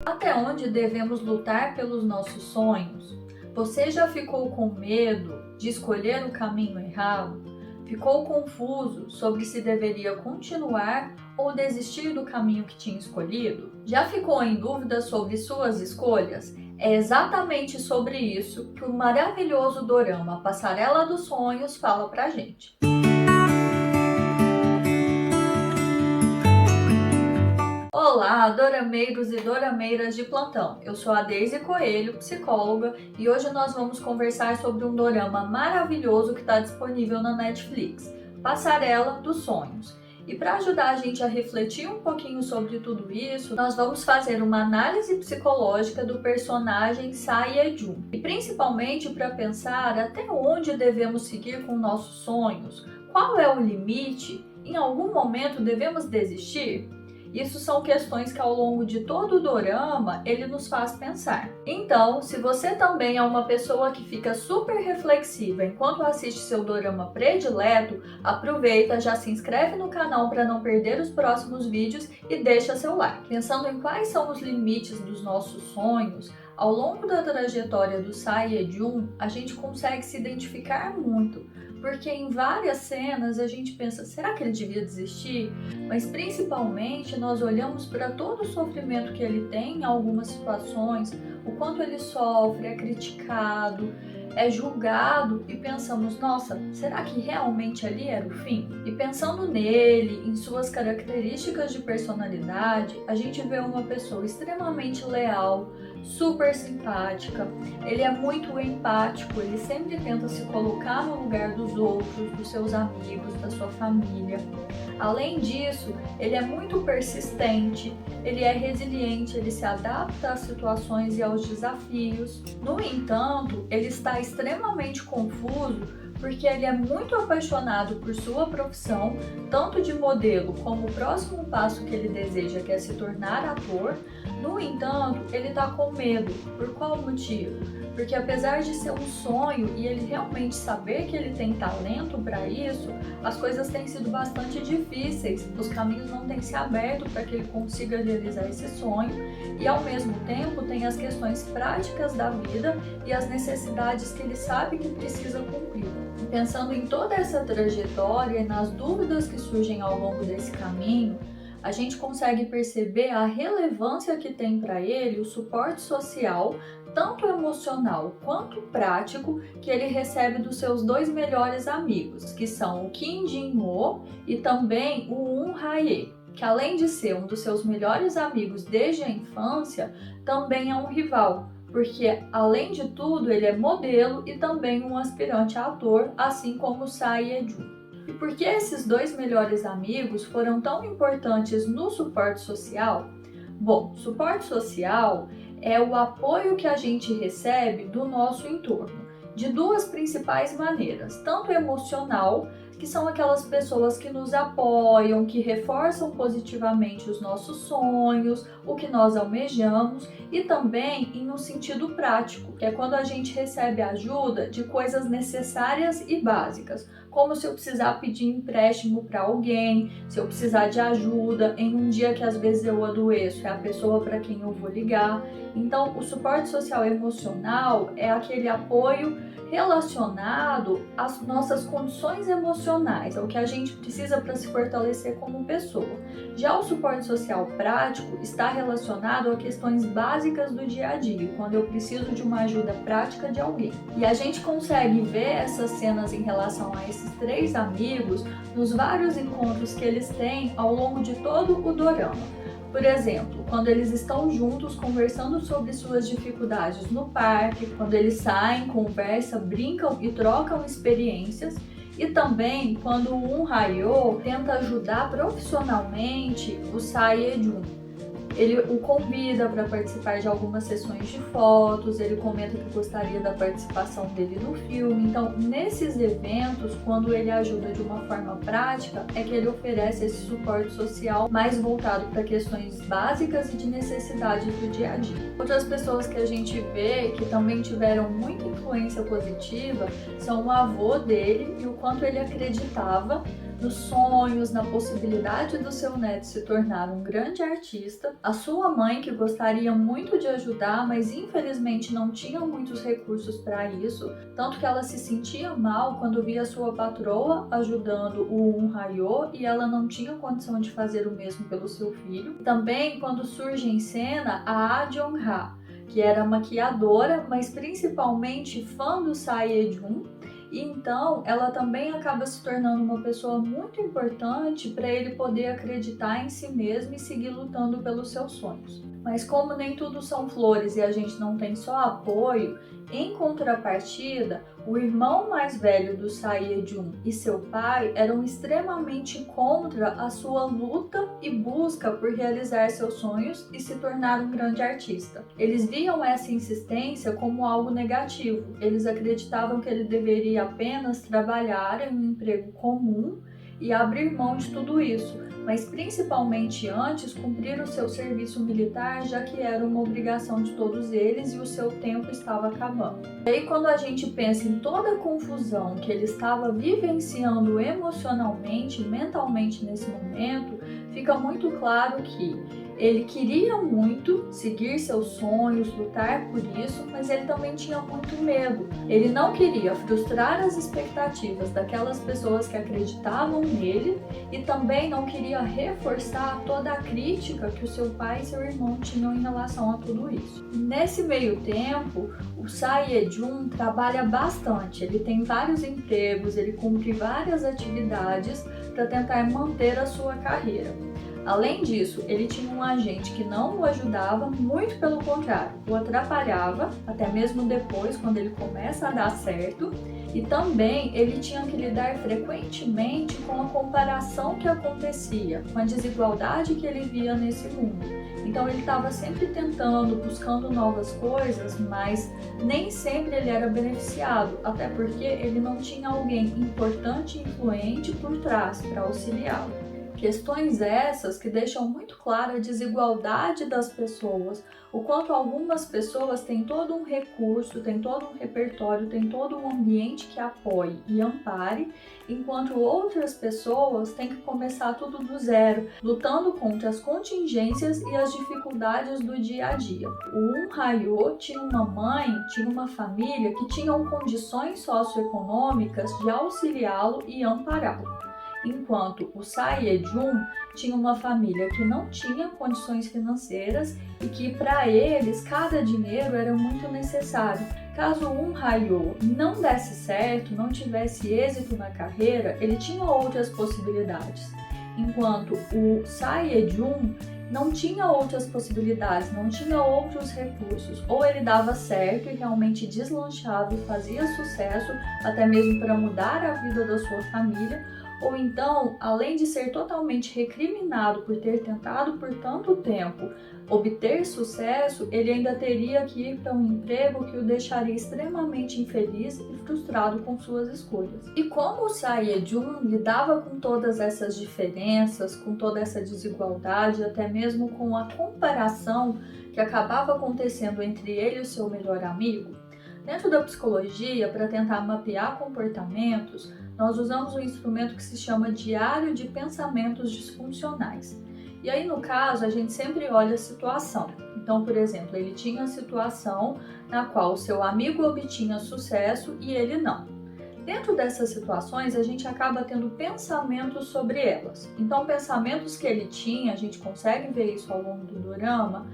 Até onde devemos lutar pelos nossos sonhos? Você já ficou com medo de escolher o caminho errado? Ficou confuso sobre se deveria continuar ou desistir do caminho que tinha escolhido? Já ficou em dúvida sobre suas escolhas? É exatamente sobre isso que o maravilhoso dorama Passarela dos Sonhos fala pra gente. Olá, dorameiros e dorameiras de plantão. Eu sou a Deise Coelho, psicóloga, e hoje nós vamos conversar sobre um dorama maravilhoso que está disponível na Netflix, Passarela dos Sonhos. E para ajudar a gente a refletir um pouquinho sobre tudo isso, nós vamos fazer uma análise psicológica do personagem Sa Ye-jun, e principalmente para pensar até onde devemos seguir com nossos sonhos, qual é o limite, em algum momento devemos desistir? Isso são questões que ao longo de todo o dorama ele nos faz pensar. Então, se você também é uma pessoa que fica super reflexiva enquanto assiste seu dorama predileto, aproveita, já se inscreve no canal para não perder os próximos vídeos e deixa seu like. Pensando em quais são os limites dos nossos sonhos, ao longo da trajetória do Sa Ye-jun, a gente consegue se identificar muito, porque em várias cenas a gente pensa, será que ele devia desistir? Mas principalmente nós olhamos para todo o sofrimento que ele tem em algumas situações, o quanto ele sofre, é criticado, é julgado e pensamos, nossa, será que realmente ali era o fim? E pensando nele, em suas características de personalidade, a gente vê uma pessoa extremamente leal, super simpática, ele é muito empático, ele sempre tenta se colocar no lugar dos outros, dos seus amigos, da sua família. Além disso, ele é muito persistente, ele é resiliente, ele se adapta às situações e aos desafios. No entanto, ele está extremamente confuso porque ele é muito apaixonado por sua profissão, tanto de modelo como o próximo passo que ele deseja, que é se tornar ator. No entanto, ele está com medo. Por qual motivo? Porque apesar de ser um sonho e ele realmente saber que ele tem talento para isso, as coisas têm sido bastante difíceis, os caminhos não têm se aberto para que ele consiga realizar esse sonho e ao mesmo tempo tem as questões práticas da vida e as necessidades que ele sabe que precisa cumprir. Pensando em toda essa trajetória e nas dúvidas que surgem ao longo desse caminho, a gente consegue perceber a relevância que tem para ele o suporte social, tanto emocional quanto prático, que ele recebe dos seus dois melhores amigos, que são o Kim Jin-ho e também o Eun Ha-ye, que além de ser um dos seus melhores amigos desde a infância, também é um rival, porque além de tudo ele é modelo e também um aspirante a ator, assim como Sa Ye-jun. E por que esses dois melhores amigos foram tão importantes no suporte social? Bom, suporte social é o apoio que a gente recebe do nosso entorno, de duas principais maneiras, tanto emocional, que são aquelas pessoas que nos apoiam, que reforçam positivamente os nossos sonhos, o que nós almejamos, e também em um sentido prático, que é quando a gente recebe ajuda de coisas necessárias e básicas, como se eu precisar pedir empréstimo para alguém, se eu precisar de ajuda em um dia que às vezes eu adoeço, é a pessoa para quem eu vou ligar. Então, o suporte social emocional é aquele apoio relacionado às nossas condições emocionais, ao que a gente precisa para se fortalecer como pessoa. Já o suporte social prático está relacionado a questões básicas do dia a dia, quando eu preciso de uma ajuda prática de alguém. E a gente consegue ver essas cenas em relação a esses três amigos nos vários encontros que eles têm ao longo de todo o dorama. Por exemplo, quando eles estão juntos conversando sobre suas dificuldades no parque, quando eles saem, conversam, brincam e trocam experiências, e também quando o Eun Ha-ye tenta ajudar profissionalmente o Sa Ye-jun. Ele o convida para participar de algumas sessões de fotos, ele comenta que gostaria da participação dele no filme. Então, nesses eventos, quando ele ajuda de uma forma prática, é que ele oferece esse suporte social mais voltado para questões básicas e de necessidades do dia a dia. Outras pessoas que a gente vê que também tiveram muita influência positiva são o avô dele e o quanto ele acreditava nos sonhos, na possibilidade do seu neto se tornar um grande artista. A sua mãe, que gostaria muito de ajudar, mas infelizmente não tinha muitos recursos para isso, tanto que ela se sentia mal quando via sua patroa ajudando o Um Hayo e ela não tinha condição de fazer o mesmo pelo seu filho. Também quando surge em cena a Ah Jong-ha, que era maquiadora, mas principalmente fã do Sae Ye-jun, e então ela também acaba se tornando uma pessoa muito importante para ele poder acreditar em si mesmo e seguir lutando pelos seus sonhos. Mas como nem tudo são flores e a gente não tem só apoio, em contrapartida, o irmão mais velho do Sae Ye-jun e seu pai eram extremamente contra a sua luta e busca por realizar seus sonhos e se tornar um grande artista. Eles viam essa insistência como algo negativo. Eles acreditavam que ele deveria apenas trabalhar em um emprego comum e abrir mão de tudo isso, mas principalmente antes cumprir o seu serviço militar, já que era uma obrigação de todos eles e o seu tempo estava acabando. E aí, quando a gente pensa em toda a confusão que ele estava vivenciando emocionalmente, mentalmente nesse momento, fica muito claro que ele queria muito seguir seus sonhos, lutar por isso, mas ele também tinha muito medo. Ele não queria frustrar as expectativas daquelas pessoas que acreditavam nele e também não queria reforçar toda a crítica que o seu pai e seu irmão tinham em relação a tudo isso. Nesse meio tempo, o Sae Ye-jun trabalha bastante, ele tem vários empregos, ele cumpre várias atividades para tentar manter a sua carreira. Além disso, ele tinha um agente que não o ajudava, muito pelo contrário, o atrapalhava, até mesmo depois, quando ele começa a dar certo, e também ele tinha que lidar frequentemente com a comparação que acontecia, com a desigualdade que ele via nesse mundo. Então ele estava sempre tentando, buscando novas coisas, mas nem sempre ele era beneficiado, até porque ele não tinha alguém importante e influente por trás para auxiliá-lo. Questões essas que deixam muito clara a desigualdade das pessoas, o quanto algumas pessoas têm todo um recurso, têm todo um repertório, têm todo um ambiente que apoie e ampare, enquanto outras pessoas têm que começar tudo do zero, lutando contra as contingências e as dificuldades do dia a dia. O Um Hayo tinha uma mãe, tinha uma família que tinham condições socioeconômicas de auxiliá-lo e ampará-lo. Enquanto o Sae Ye-jun tinha uma família que não tinha condições financeiras e que para eles cada dinheiro era muito necessário. Caso Um Hayo não desse certo, não tivesse êxito na carreira, ele tinha outras possibilidades. Enquanto o Sae Ye-jun não tinha outras possibilidades, não tinha outros recursos. Ou ele dava certo e realmente deslanchava e fazia sucesso, até mesmo para mudar a vida da sua família, ou então, além de ser totalmente recriminado por ter tentado por tanto tempo obter sucesso, ele ainda teria que ir para um emprego que o deixaria extremamente infeliz e frustrado com suas escolhas. E como o Sae Ye-jun lidava com todas essas diferenças, com toda essa desigualdade, até mesmo com a comparação que acabava acontecendo entre ele e o seu melhor amigo? Dentro da psicologia, para tentar mapear comportamentos, nós usamos um instrumento que se chama diário de pensamentos disfuncionais. E aí, no caso, a gente sempre olha a situação. Então, por exemplo, ele tinha a situação na qual o seu amigo obtinha sucesso e ele não. Dentro dessas situações, a gente acaba tendo pensamentos sobre elas. Então, pensamentos que ele tinha, a gente consegue ver isso ao longo do dorama,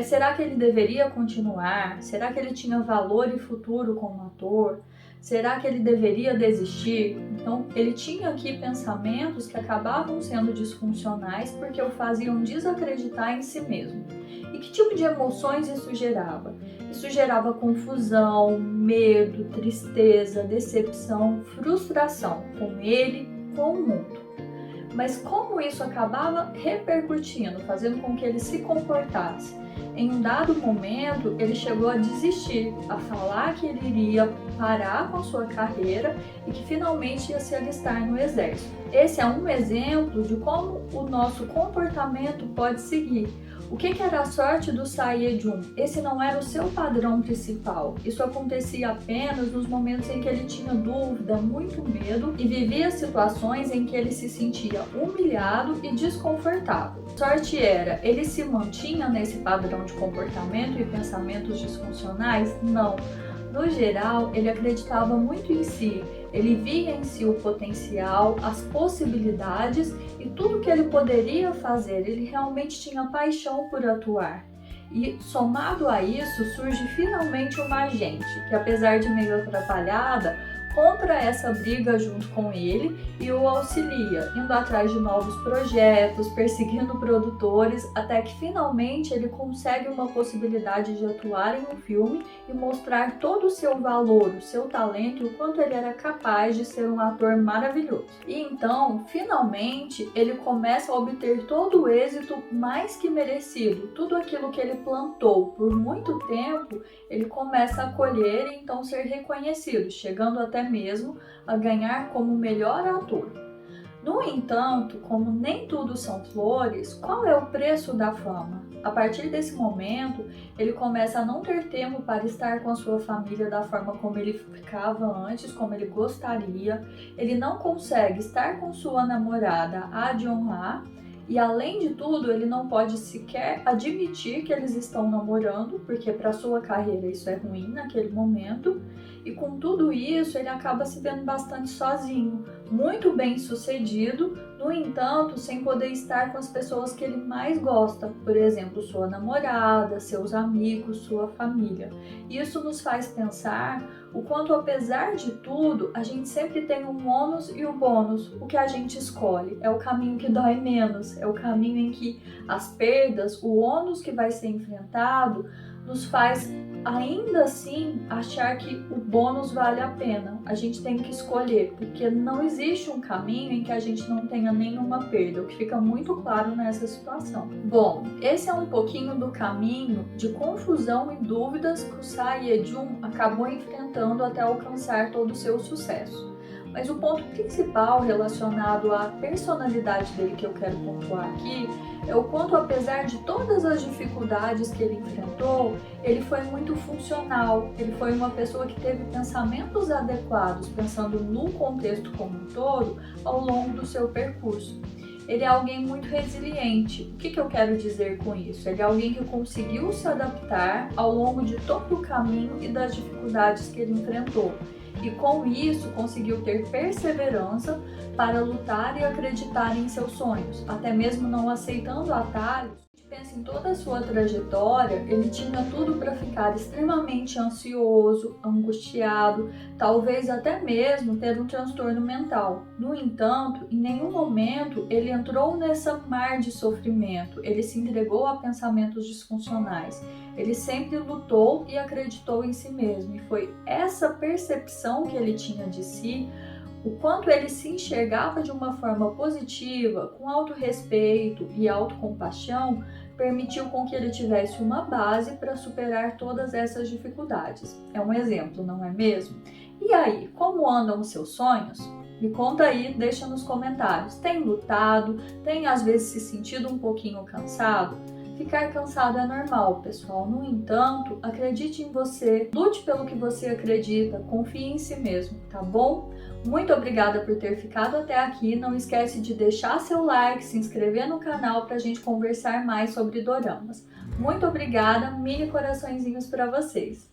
será que ele deveria continuar? Será que ele tinha valor e futuro como ator? Será que ele deveria desistir? Então, ele tinha aqui pensamentos que acabavam sendo disfuncionais porque o faziam desacreditar em si mesmo. E que tipo de emoções isso gerava? Isso gerava confusão, medo, tristeza, decepção, frustração com ele, com o mundo. Mas como isso acabava repercutindo, fazendo com que ele se comportasse? Em um dado momento, ele chegou a desistir, a falar que ele iria parar com sua carreira e que finalmente ia se alistar no exército. Esse é um exemplo de como o nosso comportamento pode seguir. O que era a sorte do Sae-jun? Esse não era o seu padrão principal. Isso acontecia apenas nos momentos em que ele tinha dúvida, muito medo e vivia situações em que ele se sentia humilhado e desconfortável. Sorte era, ele se mantinha nesse padrão de comportamento e pensamentos disfuncionais? Não. No geral, ele acreditava muito em si, ele via em si o potencial, as possibilidades e tudo que ele poderia fazer. Ele realmente tinha paixão por atuar. E somado a isso, surge finalmente uma agente, que apesar de meio atrapalhada, compra essa briga junto com ele e o auxilia, indo atrás de novos projetos, perseguindo produtores, até que finalmente ele consegue uma possibilidade de atuar em um filme e mostrar todo o seu valor, o seu talento e o quanto ele era capaz de ser um ator maravilhoso. E então, finalmente, ele começa a obter todo o êxito mais que merecido. Tudo aquilo que ele plantou por muito tempo, ele começa a colher e então ser reconhecido, chegando até mesmo a ganhar como melhor ator. No entanto, como nem tudo são flores, qual é o preço da fama? A partir desse momento, ele começa a não ter tempo para estar com a sua família da forma como ele ficava antes, como ele gostaria. Ele não consegue estar com sua namorada, a Jeon-ah, e além de tudo, ele não pode sequer admitir que eles estão namorando, porque para sua carreira isso é ruim naquele momento. E com tudo isso, ele acaba se vendo bastante sozinho, muito bem sucedido, no entanto, sem poder estar com as pessoas que ele mais gosta, por exemplo, sua namorada, seus amigos, sua família. Isso nos faz pensar o quanto, apesar de tudo, a gente sempre tem um ônus e o bônus. O que a gente escolhe é o caminho que dói menos, é o caminho em que as perdas, o ônus que vai ser enfrentado, nos faz ainda assim achar que o bônus vale a pena. A gente tem que escolher, porque não existe um caminho em que a gente não tenha nenhuma perda, o que fica muito claro nessa situação. Bom, esse é um pouquinho do caminho de confusão e dúvidas que o Sae-jun acabou enfrentando até alcançar todo o seu sucesso. Mas o ponto principal relacionado à personalidade dele que eu quero pontuar aqui é o quanto, apesar de todas as dificuldades que ele enfrentou, ele foi muito funcional, ele foi uma pessoa que teve pensamentos adequados, pensando no contexto como um todo, ao longo do seu percurso. Ele é alguém muito resiliente. O que eu quero dizer com isso? Ele é alguém que conseguiu se adaptar ao longo de todo o caminho e das dificuldades que ele enfrentou. E com isso conseguiu ter perseverança para lutar e acreditar em seus sonhos, até mesmo não aceitando atalhos. Pensa em toda a sua trajetória, ele tinha tudo para ficar extremamente ansioso, angustiado, talvez até mesmo ter um transtorno mental. No entanto, em nenhum momento ele entrou nessa mar de sofrimento, ele se entregou a pensamentos disfuncionais. Ele sempre lutou e acreditou em si mesmo, e foi essa percepção que ele tinha de si, o quanto ele se enxergava de uma forma positiva, com autorrespeito e autocompaixão, permitiu com que ele tivesse uma base para superar todas essas dificuldades. É um exemplo, não é mesmo? E aí, como andam os seus sonhos? Me conta aí, deixa nos comentários. Tem lutado? Tem às vezes se sentido um pouquinho cansado? Ficar cansado é normal, pessoal. No entanto, acredite em você, lute pelo que você acredita, confie em si mesmo, tá bom? Muito obrigada por ter ficado até aqui. Não esquece de deixar seu like, se inscrever no canal para a gente conversar mais sobre doramas. Muito obrigada, mini coraçõezinhos para vocês.